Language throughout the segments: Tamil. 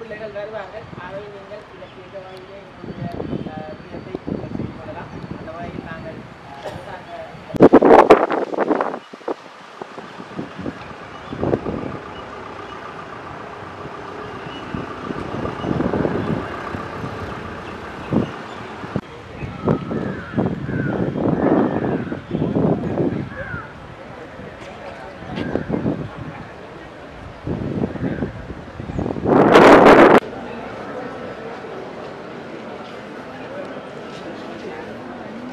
பிள்ளைகள் வருவாங்க. அவை நீங்கள் இலக்கிய வகையிலே எங்களுடைய விடயத்தை செய்து கொள்ளலாம். அந்த வகையில் நாங்கள்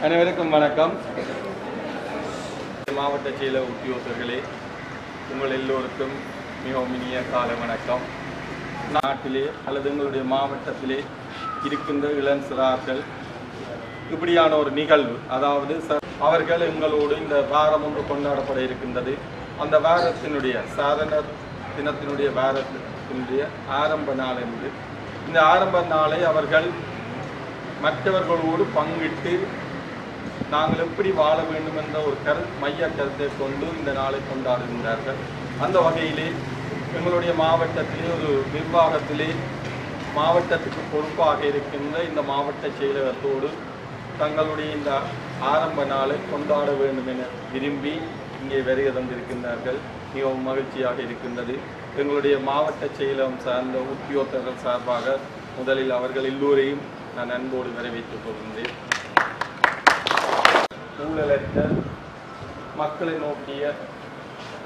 அனைவருக்கும் வணக்கம். மாவட்ட செயலக உத்தியோகர்களே, உங்கள் எல்லோருக்கும் மிகவும் இனிய கால வணக்கம். நாட்டிலே அல்லது எங்களுடைய மாவட்டத்திலே இருக்கின்ற இளம் சிறார்கள் இப்படியான ஒரு நிகழ்வு, அதாவது அவர்கள் எங்களோடு இந்த வாரம் ஒன்று கொண்டாடப்பட இருக்கின்றது. அந்த வாரத்தினுடைய சாதனர் தினத்தினுடைய வாரத்தினுடைய ஆரம்ப நாள் என்று இந்த ஆரம்ப நாளை அவர்கள் மற்றவர்களோடு பங்கிட்டு நாங்கள் எப்படி வாழ வேண்டும் என்ற ஒரு மைய கருத்தை கொண்டு இந்த நாளை கொண்டாடுகின்றார்கள். அந்த வகையிலே எங்களுடைய மாவட்டத்திலே ஒரு நிர்வாகத்திலே மாவட்டத்துக்கு பொறுப்பாக இருக்கின்ற இந்த மாவட்ட செயலகத்தோடு தங்களுடைய இந்த ஆரம்ப நாளை கொண்டாட வேண்டும் என விரும்பி இங்கே வருகை தந்திருக்கின்றார்கள். மிகவும் மகிழ்ச்சியாக இருக்கின்றது. எங்களுடைய மாவட்ட செயலகம் சார்ந்த உத்தியோகர்கள் சார்பாக முதலில் அவர்கள் எல்லோரையும் நான் அன்போடு வரவேற்றுக் கொள்கின்றேன். ஊழலற்ற மக்களை நோக்கிய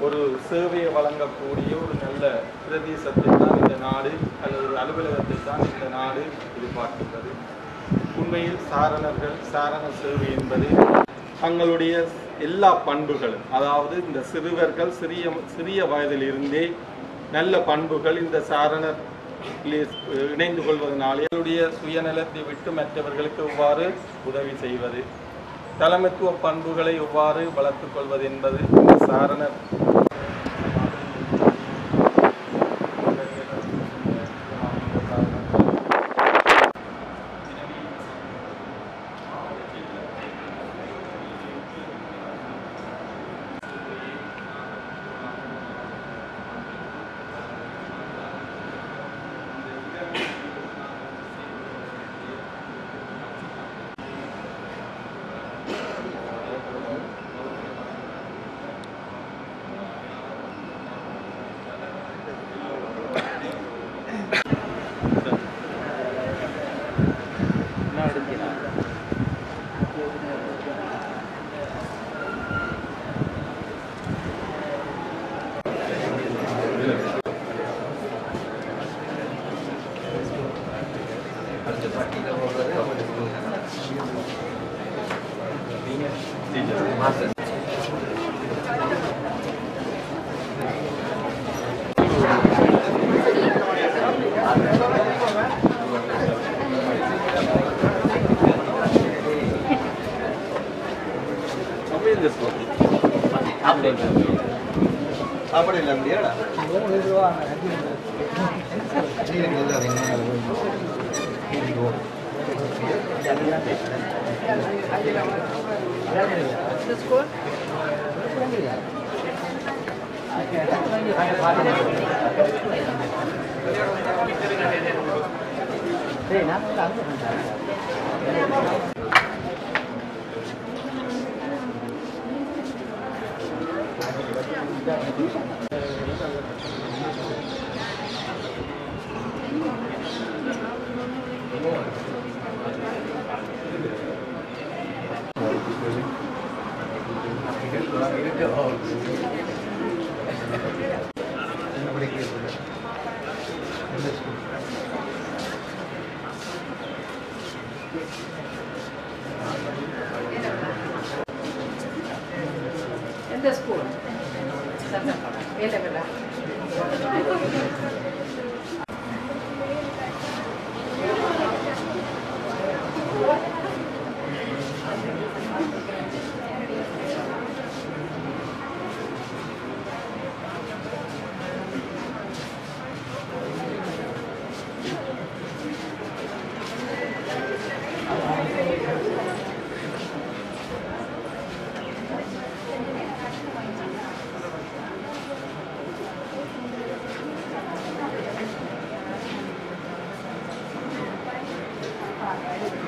ஒரு சேவையை வழங்கக்கூடிய ஒரு நல்ல பிரதேசத்தை தான் இந்த நாடு அல்லது ஒரு அலுவலகத்தை தான் இந்த நாடு எதிர்பார்க்கின்றது. உண்மையில் சாரண சேவை என்பது தங்களுடைய எல்லா பண்புகளும், அதாவது இந்த சிறுவர்கள் சிறிய வயதிலிருந்தே நல்ல பண்புகள் இந்த சாரணர் இணைந்து கொள்வதனாலே அவருடைய சுயநலத்தை விட்டு மற்றவர்களுக்கு எவ்வாறு உதவி செய்வது, தலைமைத்துவ பண்புகளை எவ்வாறு வளர்த்துக் கொள்வது என்பது இந்த சாரணர் அப்படி இல்லை அப்படியாடா எந்த ஸ்கூல் ஏலவெல்லா நாங்கள்